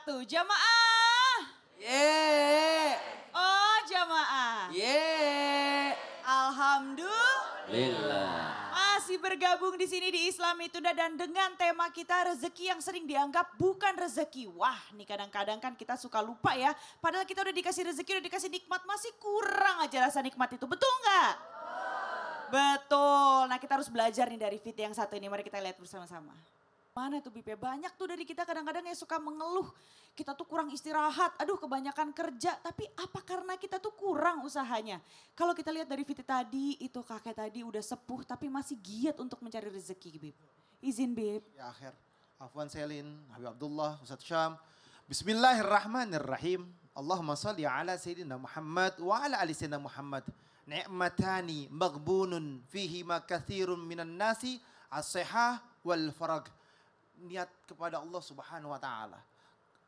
wabarakatuh. Jamaah. Yeay. Oh jamaah. Yeay. Alhamdulillah. Masih bergabung di sini di Islam Itunda dan dengan tema kita rezeki yang sering dianggap bukan rezeki. Wah nih kadang-kadang kan kita suka lupa ya. Padahal kita udah dikasih rezeki, udah dikasih nikmat, masih kurang aja rasa nikmat itu. Betul nggak? Betul. Nah kita harus belajar nih dari fit yang satu ini. Mari kita lihat bersama-sama. Mana tuh Bipe? Banyak tuh dari kita kadang-kadang yang suka mengeluh. Kita tuh kurang istirahat, aduh kebanyakan kerja. Tapi apa karena kita tuh kurang usahanya? Kalau kita lihat dari Viti tadi, itu kakek tadi udah sepuh tapi masih giat untuk mencari rezeki Bib. Izin Bib. Ya akhir. Afwan Selin, Habib Abdullah, Ustaz Syam. Bismillahirrahmanirrahim. Allahumma salli ala Sayyidina Muhammad wa ala ali Sayyidina Muhammad. Ni'matani maghbunun fihi ma kathirun minan nasi as-sihah wal farag. Niat kepada Allah Subhanahu wa taala.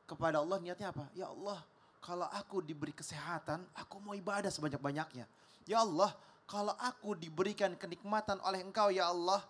Kepada Allah niatnya apa? Ya Allah, kalau aku diberi kesehatan, aku mau ibadah sebanyak-banyaknya. Ya Allah, kalau aku diberikan kenikmatan oleh Engkau ya Allah,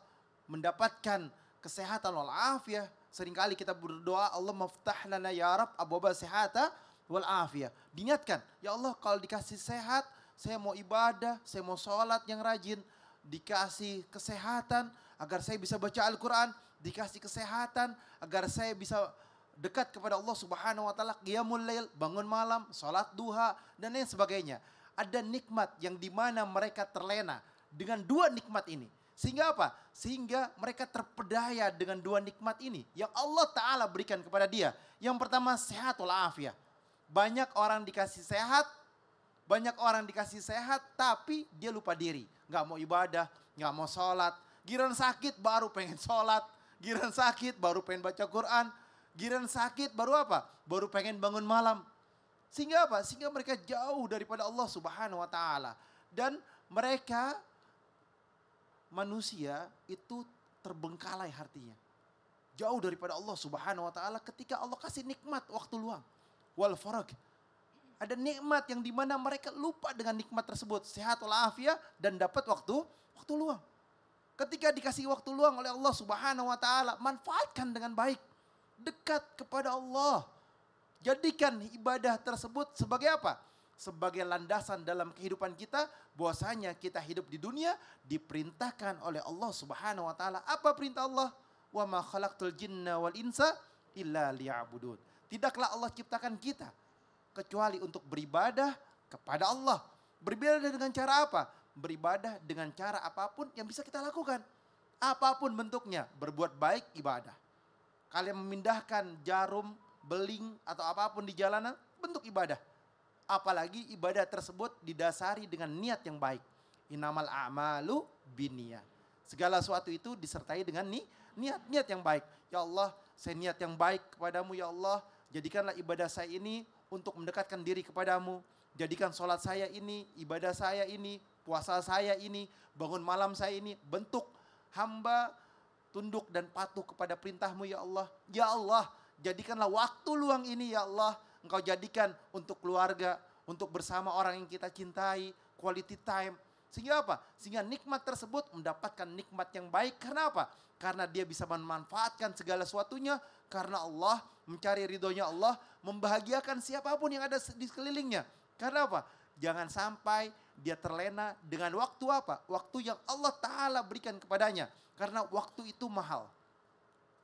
mendapatkan kesehatan wal afiyah. Seringkali kita berdoa, Allah maftah lana ya Rab abwaba sihata wal afiyah. Diniatkan, ya Allah kalau dikasih sehat, saya mau ibadah, saya mau sholat yang rajin. Dikasih kesehatan agar saya bisa baca Al-Quran. Dikasih kesehatan agar saya bisa dekat kepada Allah Subhanahu wa taala, qiyamul lail, bangun malam, salat duha dan lain sebagainya. Ada nikmat yang dimana mereka terlena dengan dua nikmat ini. Sehingga apa? Sehingga mereka terpedaya dengan dua nikmat ini yang Allah taala berikan kepada dia. Yang pertama sehat wal afiyah. Banyak orang dikasih sehat, tapi dia lupa diri. Nggak mau ibadah, nggak mau sholat. Giliran sakit baru pengen sholat. Giliran sakit baru pengen baca Quran. Giliran sakit baru apa? Baru pengen bangun malam. Sehingga apa? Sehingga mereka jauh daripada Allah Subhanahu wa taala. Dan mereka manusia itu terbengkalai hatinya. Jauh daripada Allah Subhanahu wa taala ketika Allah kasih nikmat waktu luang. Wal farag. Ada nikmat yang dimana mereka lupa dengan nikmat tersebut. Sehat walafiat dan dapat waktu luang. Ketika dikasih waktu luang oleh Allah Subhanahu wa taala, manfaatkan dengan baik. Dekat kepada Allah. Jadikan ibadah tersebut sebagai apa? Sebagai landasan dalam kehidupan kita, bahwasanya kita hidup di dunia diperintahkan oleh Allah Subhanahu wa taala. Apa perintah Allah? Wa ma khalaqtul jinna wal insa illa liya'budun. Tidaklah Allah ciptakan kita kecuali untuk beribadah kepada Allah. Beribadah dengan cara apa? Beribadah dengan cara apapun yang bisa kita lakukan. Apapun bentuknya, berbuat baik ibadah. Kalian memindahkan jarum, beling atau apapun di jalanan, bentuk ibadah. Apalagi ibadah tersebut didasari dengan niat yang baik. Innamal a'malu binniyah. Segala sesuatu itu disertai dengan niat yang baik. Ya Allah, saya niat yang baik kepadamu ya Allah. Jadikanlah ibadah saya ini untuk mendekatkan diri kepadamu. Jadikan sholat saya ini, ibadah saya ini, puasa saya ini, bangun malam saya ini, bentuk hamba tunduk dan patuh kepada perintahmu ya Allah. Ya Allah, jadikanlah waktu luang ini ya Allah. Engkau jadikan untuk keluarga, untuk bersama orang yang kita cintai, quality time. Sehingga apa? Sehingga nikmat tersebut mendapatkan nikmat yang baik. Karena apa? Karena dia bisa memanfaatkan segala sesuatunya. Karena Allah mencari ridhonya Allah, membahagiakan siapapun yang ada di sekelilingnya. Karena apa? Jangan sampai dia terlena dengan waktu apa? Waktu yang Allah Ta'ala berikan kepadanya. Karena waktu itu mahal.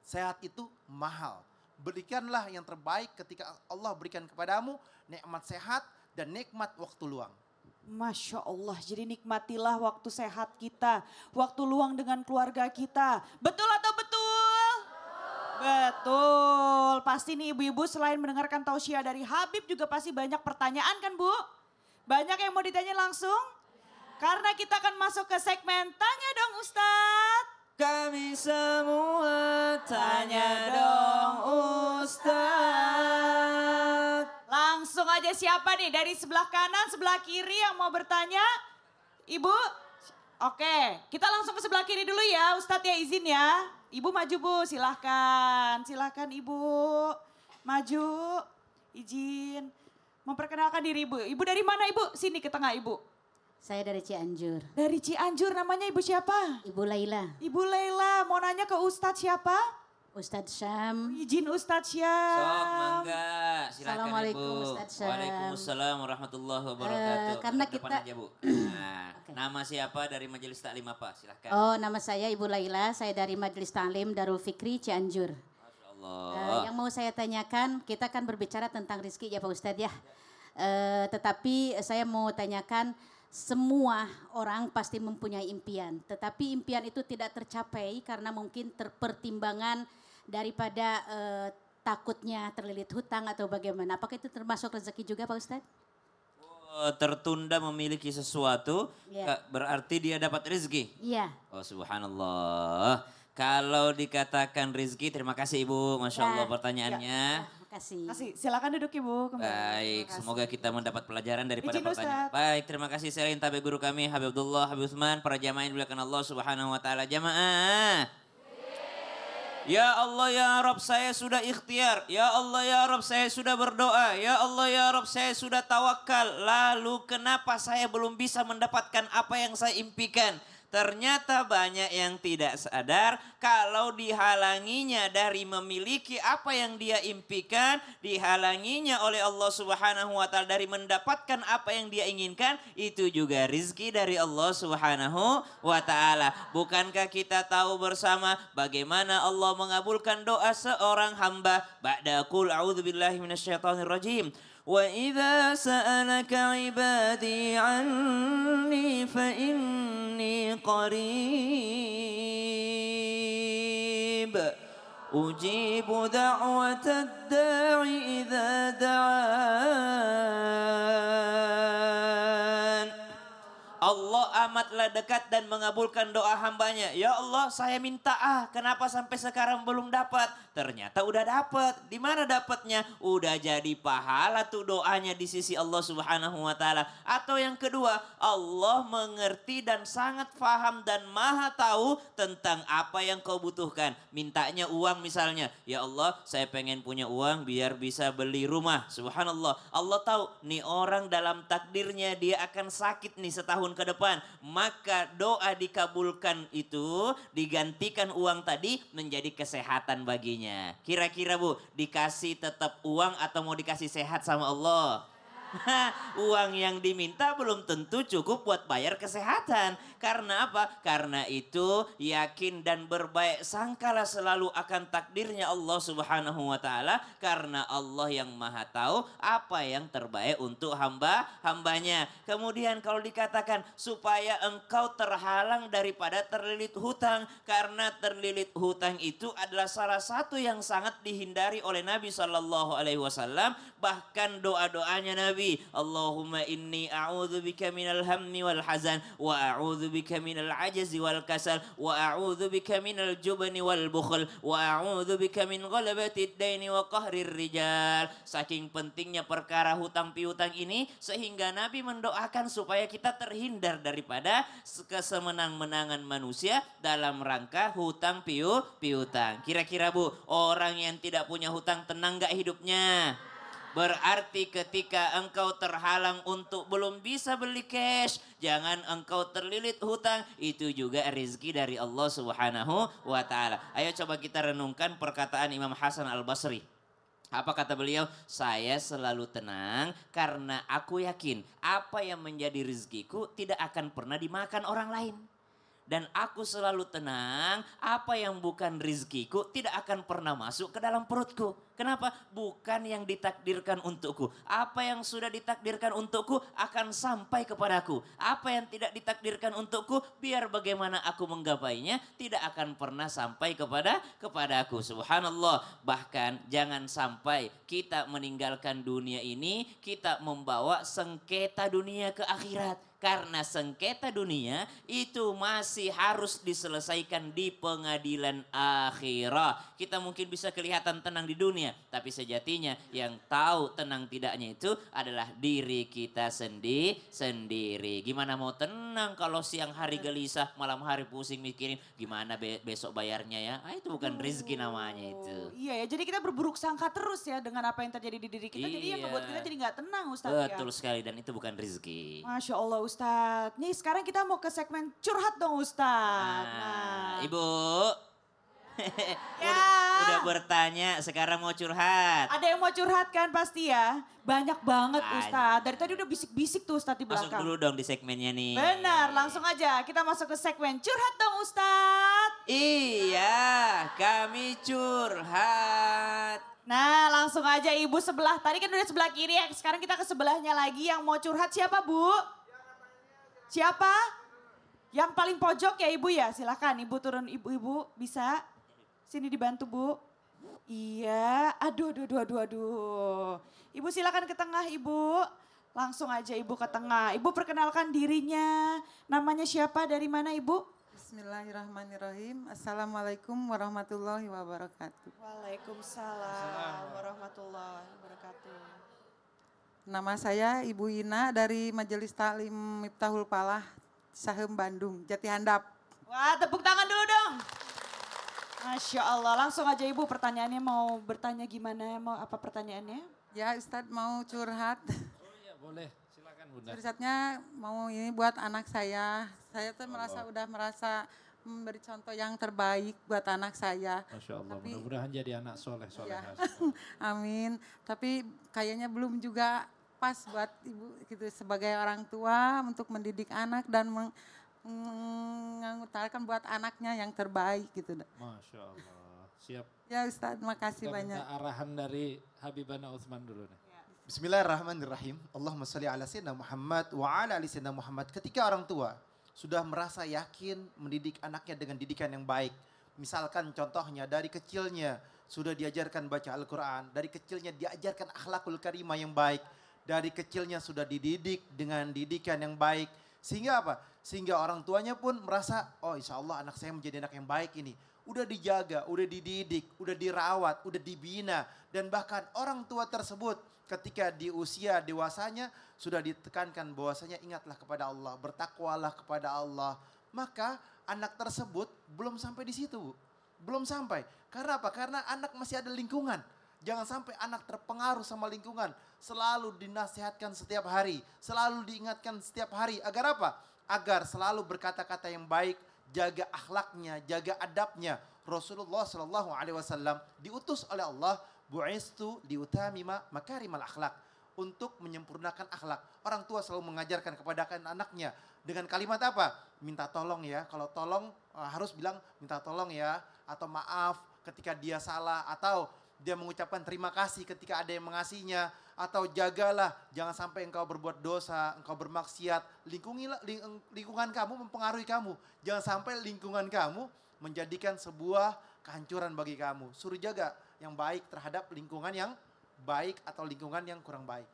Sehat itu mahal. Berikanlah yang terbaik ketika Allah berikan kepadamu nikmat sehat dan nikmat waktu luang. Masya Allah, jadi nikmatilah waktu sehat kita. Waktu luang dengan keluarga kita. Betul atau betul? Betul. Pasti nih ibu-ibu selain mendengarkan tausiah dari Habib juga pasti banyak pertanyaan kan Bu? Banyak yang mau ditanya langsung? Karena kita akan masuk ke segmen Tanya Dong Ustadz. Kami semua tanya dong Ustaz. Langsung aja siapa nih dari sebelah kanan, sebelah kiri yang mau bertanya? Ibu? Oke, kita langsung ke sebelah kiri dulu ya, Ustadz ya izin ya. Ibu maju Bu, silahkan. Silahkan Ibu, maju, izin. Memperkenalkan diri Ibu. Ibu dari mana Ibu? Sini ke tengah Ibu. Saya dari Cianjur. Dari Cianjur, namanya Ibu siapa? Ibu Laila. Ibu Laila, mau nanya ke Ustadz siapa? Ustadz Syam. Izin Ustadz Sok Syam. mangga, silakan Assalamualaikum, Ibu. Ustadz Syam. Waalaikumsalam warahmatullahi wabarakatuh. Karena Depan kita- aja, Bu. Nah, Oke. nama siapa dari Majelis Taklim apa? Silakan. Oh, nama saya Ibu Laila, saya dari Majelis Ta'lim Darul Fikri Cianjur. Masya Allah. Yang mau saya tanyakan, kita kan berbicara tentang rezeki ya Pak Ustadz ya. Tetapi saya mau tanyakan, semua orang pasti mempunyai impian. Tetapi impian itu tidak tercapai karena mungkin terpertimbangan daripada takutnya terlilit hutang atau bagaimana. Apakah itu termasuk rezeki juga Pak Ustadz? Tertunda memiliki sesuatu, Iya. berarti dia dapat rezeki. Iya. Oh subhanallah. Kalau dikatakan rezeki, terima kasih Ibu. Masya Allah Ya. pertanyaannya. Terima kasih. Kasih, silakan duduk Ibu. Kembali. Baik, Terima semoga kasih. kita mendapat pelajaran daripada Izin, pertanyaan. Ustadz. Baik, terima kasih. Saya ingin tabi guru kami Habib Abdullah, Habib Utsman, para jamaah yang dimuliakan Allah Subhanahu wa taala. Jamaah. Ya Allah ya Rabb, saya sudah ikhtiar. Ya Allah ya Rabb, saya sudah berdoa. Ya Allah ya Rabb, saya sudah tawakal. Lalu kenapa saya belum bisa mendapatkan apa yang saya impikan? Ternyata banyak yang tidak sadar kalau dihalanginya dari memiliki apa yang dia impikan, dihalanginya oleh Allah Subhanahu wa taala dari mendapatkan apa yang dia inginkan, itu juga rizki dari Allah Subhanahu wa taala. Bukankah kita tahu bersama bagaimana Allah mengabulkan doa seorang hamba? Ba'da qul a'udzubillahi minasyaitonirrajim. وَإِذَا سَأَلَكَ عِبَادِي عَنِّي فَإِنِّي قَرِيبٌ أُجِيبُ دَعْوَةَ الدَّاعِ إِذَا دَعَانِ. Allah amatlah dekat dan mengabulkan doa hambanya. Ya Allah, saya minta kenapa sampai sekarang belum dapat? Ternyata udah dapat. Di mana dapatnya? Udah jadi pahala tuh doanya di sisi Allah Subhanahu wa taala. Atau yang kedua, Allah mengerti dan sangat paham dan maha tahu tentang apa yang kau butuhkan. Mintanya uang misalnya. Ya Allah, saya pengen punya uang biar bisa beli rumah. Subhanallah. Allah tahu nih orang dalam takdirnya dia akan sakit nih setahun ke depan. Maka doa dikabulkan itu digantikan uang tadi menjadi kesehatan baginya. Kira-kira Bu, dikasih tetap uang atau mau dikasih sehat sama Allah? Uang yang diminta belum tentu cukup buat bayar kesehatan. Karena apa? Karena itu yakin dan berbaik sangkalah selalu akan takdirnya Allah Subhanahu wa taala, karena Allah yang Maha tahu apa yang terbaik untuk hambanya. Kemudian kalau dikatakan supaya engkau terhalang daripada terlilit hutang, karena terlilit hutang itu adalah salah satu yang sangat dihindari oleh Nabi Shallallahu alaihi wasallam. Bahkan doa-doanya Nabi, Allahumma inni a'udzubika minal hammi wal hazan wa a'udzubika minal ajzi wal kasal wa a'udzubika minal jubni wal bukhl wa a'udzubika min ghalabatid daini wa qahrir rijal. Saking pentingnya perkara hutang piutang ini sehingga Nabi mendoakan supaya kita terhindar daripada kesemenang-menangan manusia dalam rangka hutang piutang. Kira-kira Bu, orang yang tidak punya hutang tenang gak hidupnya? Berarti ketika engkau terhalang untuk belum bisa beli cash, jangan engkau terlilit hutang, itu juga rezeki dari Allah Subhanahu wa taala. Ayo coba kita renungkan perkataan Imam Hasan Al-Basri. Apa kata beliau? Saya selalu tenang karena aku yakin apa yang menjadi rezekiku tidak akan pernah dimakan orang lain. Dan aku selalu tenang, apa yang bukan rizkiku tidak akan pernah masuk ke dalam perutku. Kenapa? Bukan yang ditakdirkan untukku. Apa yang sudah ditakdirkan untukku akan sampai kepadaku. Apa yang tidak ditakdirkan untukku, biar bagaimana aku menggapainya, tidak akan pernah sampai kepadaku. Subhanallah. Bahkan jangan sampai kita meninggalkan dunia ini, kita membawa sengketa dunia ke akhirat. Karena sengketa dunia itu masih harus diselesaikan di pengadilan akhirat. Kita mungkin bisa kelihatan tenang di dunia, tapi sejatinya yang tahu tenang tidaknya itu adalah diri kita sendiri. Gimana mau tenang kalau siang hari gelisah, malam hari pusing mikirin gimana besok bayarnya ya. Itu bukan rezeki namanya itu. Iya ya, jadi kita berburuk sangka terus ya dengan apa yang terjadi di diri kita. Jadi yang membuat kita jadi gak tenang Ustadz ya. Betul sekali, dan itu bukan rezeki. Masya Allah Ustadz. Nih sekarang kita mau ke segmen curhat dong Ustadz. Ibu. Ya. Udah bertanya, sekarang mau curhat. Ada yang mau curhat kan pasti ya? Banyak banget Ada. Ustadz. Dari tadi udah bisik-bisik tuh Ustadz di Masuk belakang. dulu dong di segmennya nih. Benar, langsung aja kita masuk ke segmen curhat dong Ustadz. Iya, kami curhat. Nah langsung aja ibu sebelah, tadi kan udah sebelah kiri ya, sekarang kita ke sebelahnya lagi yang mau curhat siapa Bu? Siapa? Yang paling pojok ya ibu ya, silakan ibu turun ibu-ibu bisa. Sini dibantu Bu. Iya, aduh. Ibu silakan ke tengah ibu. Langsung aja ibu ke tengah. Ibu perkenalkan dirinya, namanya siapa, dari mana ibu? Bismillahirrahmanirrahim. Assalamualaikum warahmatullahi wabarakatuh. Waalaikumsalam warahmatullahi wabarakatuh. Nama saya Ibu Ina dari Majelis Taklim Miftahul Falah, Sahem Bandung, Jati Handap. Wah, tepuk tangan dulu dong. Masya Allah, langsung aja ibu pertanyaannya, mau bertanya gimana, mau apa pertanyaannya? Ya Ustadz mau curhat. Oh iya boleh, silakan Bunda. Curhatnya mau ini buat anak saya. Saya tuh udah merasa memberi contoh yang terbaik buat anak saya. Masya Allah, Tapi- mudah-mudahan jadi anak soleh Ya. solehah. Amin. Tapi kayaknya belum juga pas buat ibu gitu sebagai orang tua untuk mendidik anak dan mengutarakan buat anaknya yang terbaik gitu. Masya Allah, siap. Ya Ustadz, makasih Kita banyak. minta arahan dari Habibana Utsman dulu nih. Bismillahirrahmanirrahim. Allahumma salli ala sayyidina Muhammad wa ala ali sayyidina Muhammad. Ketika orang tua sudah merasa yakin mendidik anaknya dengan didikan yang baik. Misalkan contohnya dari kecilnya sudah diajarkan baca Al-Quran. Dari kecilnya diajarkan akhlakul karimah yang baik. Dari kecilnya sudah dididik dengan didikan yang baik. Sehingga apa? Sehingga orang tuanya pun merasa, oh insya Allah anak saya menjadi anak yang baik ini. Udah dijaga, udah dididik, udah dirawat, udah dibina. Dan bahkan orang tua tersebut ketika di usia dewasanya sudah ditekankan bahwasanya ingatlah kepada Allah, bertakwalah kepada Allah. Maka anak tersebut belum sampai di situ, Bu. Belum sampai. Karena apa? Karena anak masih ada lingkungan. Jangan sampai anak terpengaruh sama lingkungan. Selalu dinasihatkan setiap hari, selalu diingatkan setiap hari. Agar apa? Agar selalu berkata-kata yang baik, jaga akhlaknya, jaga adabnya. Rasulullah SAW diutus oleh Allah, bu'istu liutamima makarimal akhlak, untuk menyempurnakan akhlak. Orang tua selalu mengajarkan kepada anaknya dengan kalimat apa? Minta tolong ya. Kalau tolong harus bilang minta tolong ya, atau maaf ketika dia salah, atau dia mengucapkan terima kasih ketika ada yang mengasihinya, atau jagalah jangan sampai engkau berbuat dosa, engkau bermaksiat. Lingkungan kamu mempengaruhi kamu. Jangan sampai lingkungan kamu menjadikan sebuah kehancuran bagi kamu. Suruh jaga yang baik terhadap lingkungan yang baik atau lingkungan yang kurang baik.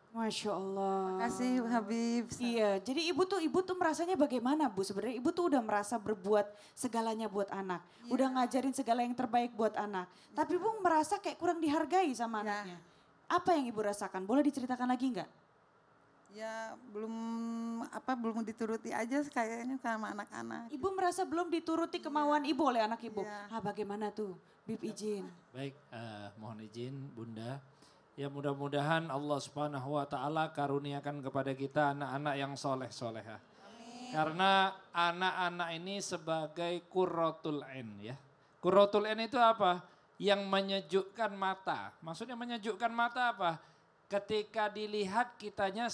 Masya Allah. Makasih Habib. Iya, jadi ibu tuh merasanya bagaimana Bu? Sebenarnya ibu tuh udah merasa berbuat segalanya buat anak. Udah ngajarin segala yang terbaik buat anak. Tapi ibu merasa kayak kurang dihargai sama Ya. anaknya. Apa yang ibu rasakan? Boleh diceritakan lagi nggak? Ya belum dituruti aja kayaknya sama anak-anak. Ibu merasa belum dituruti kemauan ibu oleh anak ibu. Iya. Bagaimana tuh? Bib izin. Baik, mohon izin Bunda. Ya mudah-mudahan Allah Subhanahu wa taala karuniakan kepada kita anak-anak yang soleh-solehah. Karena anak-anak ini sebagai qurratul ain ya. Qurratul ain itu apa? Yang menyejukkan mata. Maksudnya menyejukkan mata apa? Ketika dilihat kitanya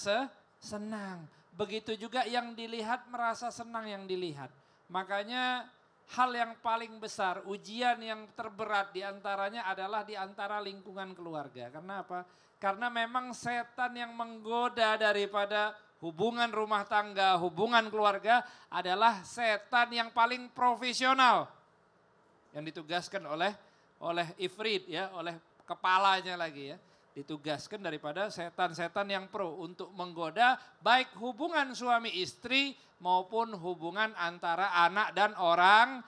senang. Begitu juga yang dilihat merasa senang yang dilihat. Makanya hal yang paling besar, ujian yang terberat diantaranya adalah di antara lingkungan keluarga. Karena apa? Karena memang setan yang menggoda daripada hubungan rumah tangga, hubungan keluarga adalah setan yang paling profesional. Yang ditugaskan oleh ifrit ya, oleh kepalanya lagi ya. Ditugaskan daripada setan-setan yang pro untuk menggoda baik hubungan suami istri maupun hubungan antara anak dan orang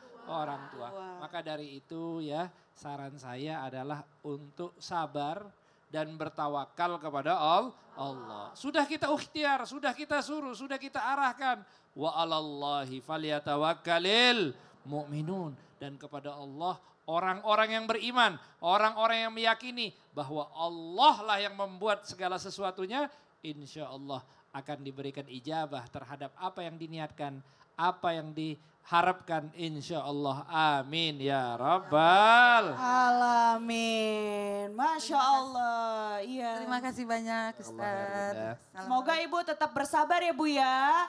tua. Maka dari itu ya saran saya adalah untuk sabar dan bertawakal kepada Allah. Sudah kita ikhtiar, sudah kita suruh, sudah kita arahkan. Wa 'alallahi falyatawakkalul mu'minun. Dan kepada Allah orang-orang yang beriman, orang-orang yang meyakini bahwa Allah lah yang membuat segala sesuatunya, insya Allah akan diberikan ijabah terhadap apa yang diniatkan, apa yang diharapkan insya Allah. Amin ya Rabbal. Alamin. Masya Allah. Iya. Terima kasih banyak Allah, Ustaz. Bunda. Semoga Ibu tetap bersabar ya Bu ya.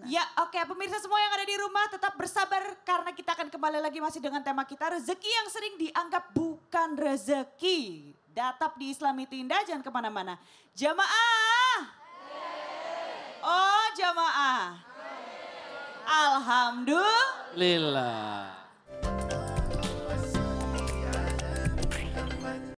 Ya oke, pemirsa semua yang ada di rumah tetap bersabar karena kita akan kembali lagi masih dengan tema kita rezeki yang sering dianggap bukan rezeki. Datap di Islam itu indah, jangan kemana-mana. Jamaah. Oh jamaah. Alhamdulillah. Lillah.